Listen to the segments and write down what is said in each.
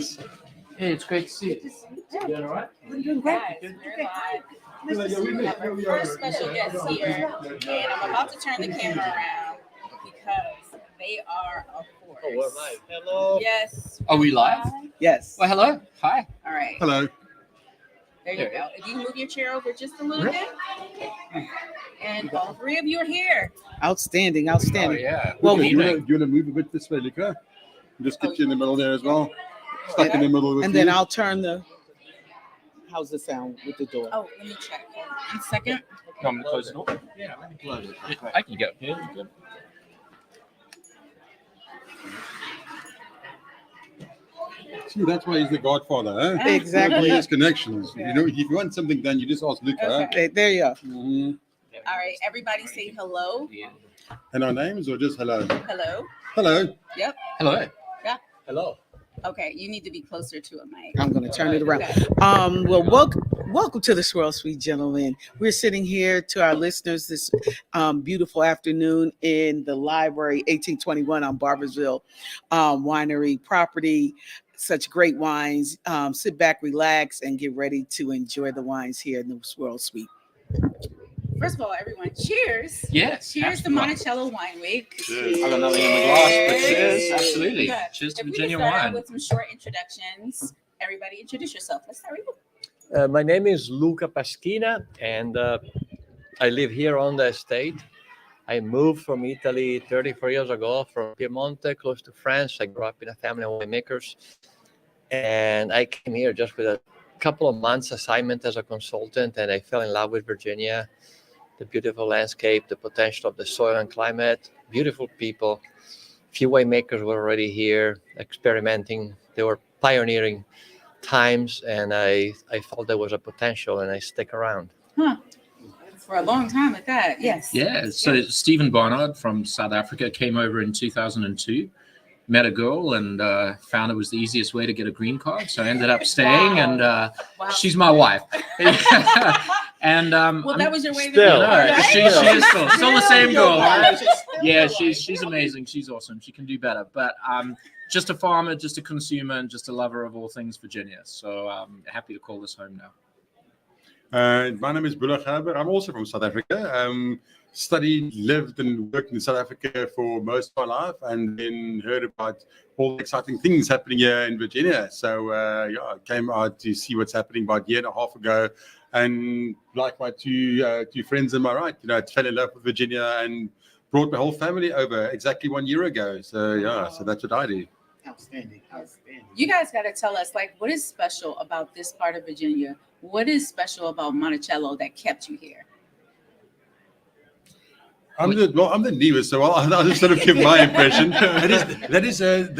Yes. Hey, it's great to see you. You all right? We're doing great. We're live. We have our first special guest here, and I'm about to turn the camera around because they are a force. Oh, we're live. Hello. Yes. Are we live? Yes. Well, hello. Hi. All right. Hello. There you go. If you can move your chair over just a little bit. And all three of you are here. Outstanding, Oh, outstanding. yeah. Well, Luca, we- you want to move a bit this way, Luca? Just get you in the middle there as well. Stuck in the middle with and then you. I'll turn the. How's it sound with the door? Oh, let me check. Hold on 1 second. Come and close the door. Yeah, let me close it. I can go. Yeah, good. See, that's why he's the godfather, huh? Exactly. He has connections. You know, if you want something done, you just ask Luca. Okay. Okay, there you go. Mhm. All right. Everybody say hello. And our names or just hello? Hello. Hello. Yep. Hello. Hello. Okay. You need to be closer to a mic. I'm going to turn it around. Okay. Well, welcome to the Swirl Suite, gentlemen. We're sitting here to our listeners this beautiful afternoon in the library, 1821 on Barboursville Winery property. Such great wines. Sit back, relax, and get ready to enjoy the wines here in the Swirl Suite. First of all, everyone, cheers. Yes. Cheers to absolutely. Monticello Wine Week. I got nothing in the glass, but cheers. Cheers. Absolutely. Good. Cheers to If we Virginia can start out wine. with some short introductions. Everybody introduce yourself. Let's start with you. My name is Luca Paschina, and I live here on the estate. I moved from Italy 34 years ago from Piemonte, close to France. I grew up in a family of winemakers. And I came here just with a couple of months assignment as a consultant, and I fell in love with Virginia. The beautiful landscape, the potential of the soil and climate, beautiful people. Few winemakers were already here experimenting. They were pioneering times, and I felt there was a potential, and I stick around. For a long time at that. Yes. Yeah. So Stephen Barnard from South Africa came over in 2002. Met a girl and found it was the easiest way to get a green card. So I ended up staying, and Wow. she's my wife. And Well, that was your way to Still. be no, right? she is still the same girl. Right? Yeah, She's she's amazing. She's awesome. She can do better. But just a farmer, just a consumer, and just a lover of all things Virginia. So I'm happy to call this home now. My name is Bula Gerber. I'm also from South Africa. Studied, lived, and worked in South Africa for most of my life, and then heard about all the exciting things happening here in Virginia. So, I came out to see what's happening about a year and a half ago. And like my two friends on my right, I fell in love with Virginia and brought my whole family over exactly 1 year ago. So, so that's what I do. outstanding. Outstanding. You guys got to tell us, like, what is special about this part of Virginia? What is special about Monticello that kept you here? I'm the newest, so I'll just sort of give my impression. That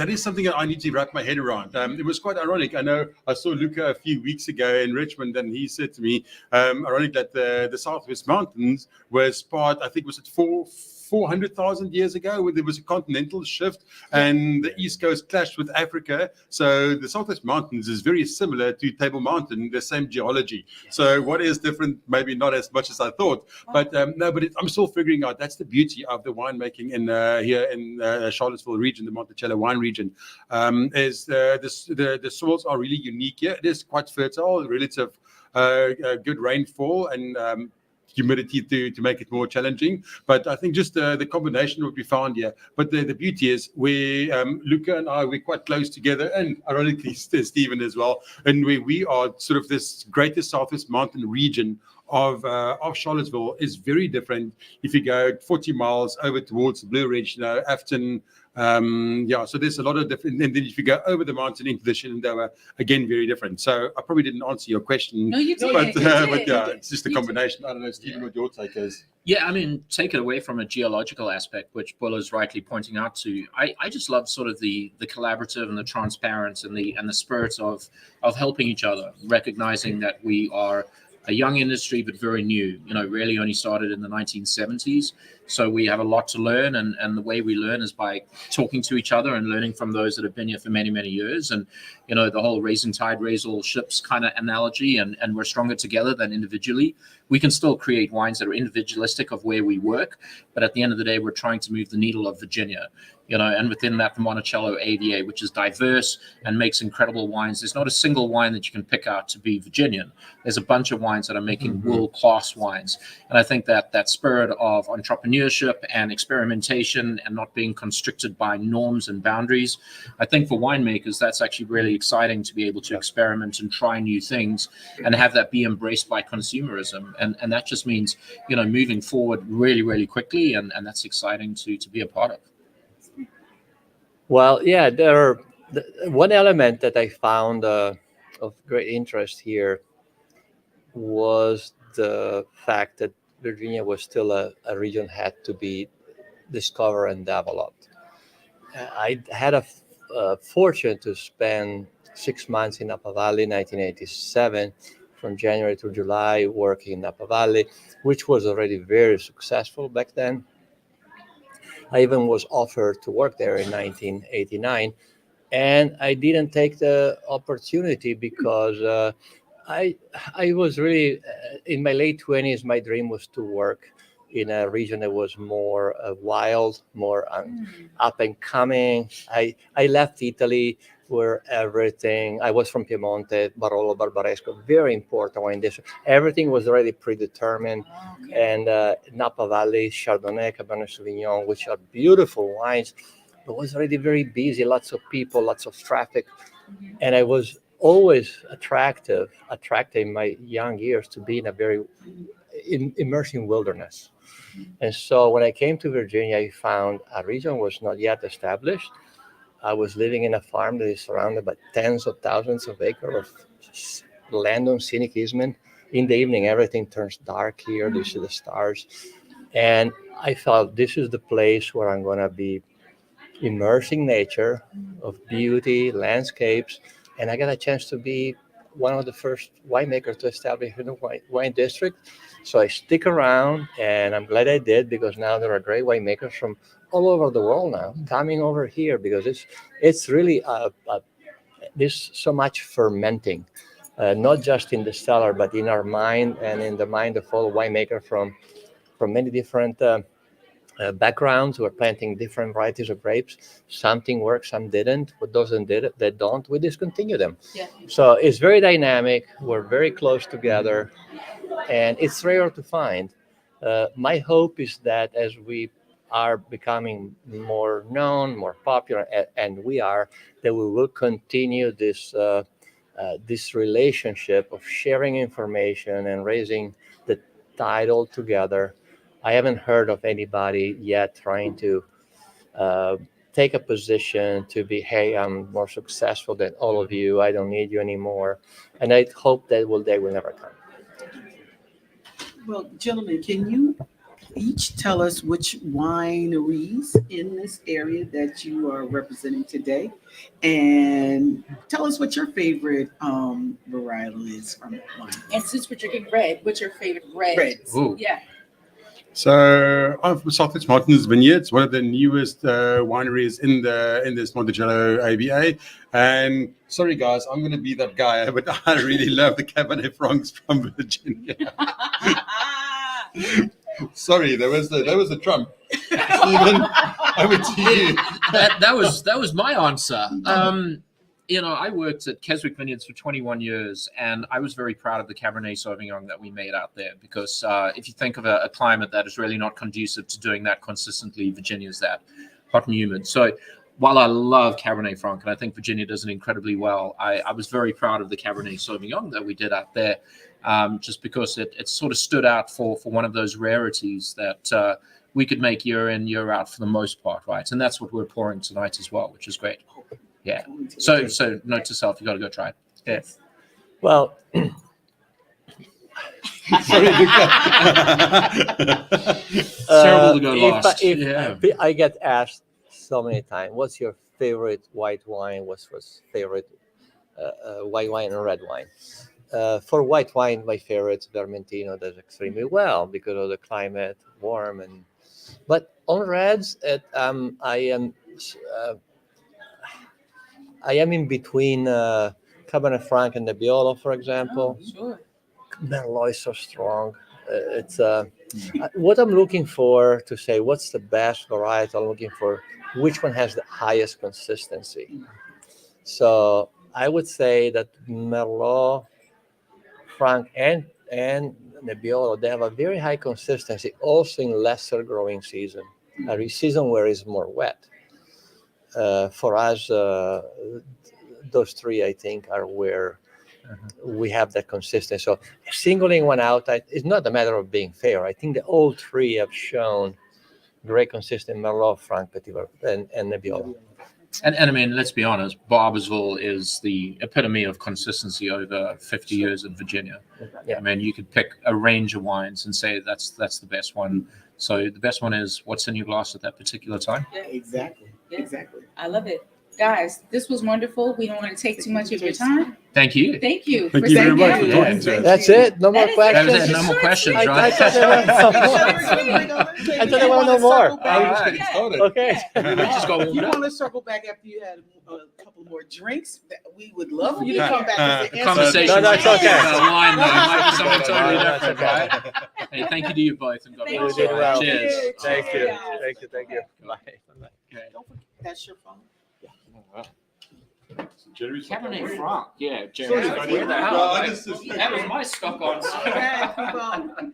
is something that I need to wrap my head around. It was quite ironic. I know I saw Luca a few weeks ago in Richmond, and he said to me, ironic that the Southwest Mountains was part, I think, was it 400,000 years ago, where there was a continental shift and the East Coast clashed with Africa. So the Southwest Mountains is very similar to Table Mountain, the same geology. So what is different? Maybe not as much as I thought, but I'm still figuring out. That's the beauty of the winemaking in here in Charlottesville region, the Monticello wine region, is the soils are really unique here. It is quite fertile, relative good rainfall and humidity to make it more challenging, but I think just the combination would be found here. But the beauty is Luca and we're quite close together, and ironically Stephen as well, and we are sort of this greater Southwest Mountain region of Charlottesville is very different if you go 40 miles over towards the Blue Ridge, Afton. So there's a lot of different, and then if you go over the mountain into the Shenandoah, again, very different. So I probably didn't answer your question. No, you did. But You it's just a combination. I don't know, Stephen, what your take is. Yeah, I mean, take it away from a geological aspect, which Bull is rightly pointing out to. I just love sort of the collaborative and the transparency and the spirit of helping each other, recognizing that we are a young industry, but very new, really only started in the 1970s. So we have a lot to learn. And the way we learn is by talking to each other and learning from those that have been here for many, many years. And, the whole raising tide raise all ships kind of analogy, and we're stronger together than individually. We can still create wines that are individualistic of where we work, but at the end of the day, we're trying to move the needle of Virginia, and within that, the Monticello AVA, which is diverse and makes incredible wines. There's not a single wine that you can pick out to be Virginian. There's a bunch of wines that are making world-class wines. And I think that spirit of entrepreneurship and experimentation and not being constricted by norms and boundaries, I think for winemakers, that's actually really exciting to be able to experiment and try new things and have that be embraced by consumerism. And that just means, moving forward really, really quickly. And that's exciting to be a part of. Well, yeah, one element that I found of great interest here was the fact that Virginia was still a region had to be discovered and developed. I had a fortune to spend 6 months in Napa Valley, 1987, from January to July, working in Napa Valley, which was already very successful back then. I even was offered to work there in 1989, and I didn't take the opportunity because I was really in my late 20s. My dream was to work in a region that was more wild, more up and coming. I left Italy where I was from Piemonte, Barolo, Barbaresco, very important wine district. Everything was already predetermined. And Napa Valley, Chardonnay, Cabernet Sauvignon, which are beautiful wines, but was already very busy, lots of people, lots of traffic. And I was always attracted in my young years to be in a very immersing wilderness. And so when I came to Virginia, I found a region was not yet established. I was living in a farm that is surrounded by tens of thousands of acres of land on scenic easement. In the evening, everything turns dark here. You see the stars. And I felt this is the place where I'm going to be immersing nature of beauty, landscapes. And I got a chance to be one of the first winemakers to establish a wine district. So I stick around, and I'm glad I did, because now there are great winemakers from all over the world now coming over here, because it's really there's so much fermenting, not just in the cellar, but in our mind and in the mind of all winemakers from many different backgrounds. We're planting different varieties of grapes. Something works, some didn't. What doesn't that don't, we discontinue them. Yeah. So it's very dynamic. We're very close together, and it's rare to find. My hope is that as we are becoming more known, more popular, and that we will continue this relationship of sharing information and raising the tide all together. I haven't heard of anybody yet trying to take a position to be, hey, I'm more successful than all of you, I don't need you anymore. And I hope that day will never come. Well, gentlemen, can you each tell us which wineries in this area that you are representing today, and tell us what your favorite varietal is from wine? And since we're drinking red, what's your favorite red? Reds. Ooh. Yeah. So I'm from Southwest Martin's Vineyards, one of the newest wineries in this Monticello AVA. And sorry guys, I'm going to be that guy, but I really love the Cabernet Francs from Virginia. Sorry, that was the Trump. Stephen, over to you. That was my answer. I worked at Keswick Vineyards for 21 years, and I was very proud of the Cabernet Sauvignon that we made out there, because if you think of a climate that is really not conducive to doing that consistently, Virginia's that hot and humid. So while I love Cabernet Franc, and I think Virginia does it incredibly well, I was very proud of the Cabernet Sauvignon that we did out there, just because it sort of stood out for one of those rarities that we could make year in, year out for the most part, right? And that's what we're pouring tonight as well, which is great. Yeah. So note to self, you got to go try it. Yeah. Well, Sorry, Luca. Terrible to go lost. If I get asked so many times, what's your favorite white wine? What's your favorite white wine or red wine? For white wine, my favorite Vermentino does extremely well because of the climate, warm, but on reds, I am I am in between Cabernet Franc and Nebbiolo, for example. Oh, sure. Merlot is so strong. It's what I'm looking for to say what's the best variety. I'm looking for which one has the highest consistency. So I would say that Merlot, Franc, and Nebbiolo, they have a very high consistency, also in lesser growing season, a season where it's more wet. For us, those three, I think, are where we have that consistency. So singling one out, it's not a matter of being fair. I think the all three have shown great consistency: Merlot, Franc, Petit Verdot, and Nebbiolo. And I mean, let's be honest, Barboursville is the epitome of consistency over 50 years in Virginia. Yeah. I mean, you could pick a range of wines and say that's the best one. So the best one is what's in your glass at that particular time. Yeah. Exactly. Yeah. Exactly. I love it. Guys, this was wonderful. We don't want to take too much of your time. Thank you. Thank you. Thank for you very sitting much down for with talking us. to us. That's it. No more That is it. That was questions. it. No more questions, I right? thought there were some more. I thought they wanna know more. All right, Yeah. started. Okay. We just got If warmed you up. want to circle back after you had a couple more drinks, we would love for you to come back. and answer Conversation. No, it's okay. Wine, though, might be something totally No, that's different, okay. right? Hey, thank you to you both, and God Thank bless You you. did well. Cheers. Thank you. Yeah. Thank you. Thank you. Bye. Okay. Don't forget, that's your phone. Jerry's Cabernet Franc. Yeah, Sorry, Jeremy. buddy. Where the hell? Well, I just- That was my stock on. Okay, keep on.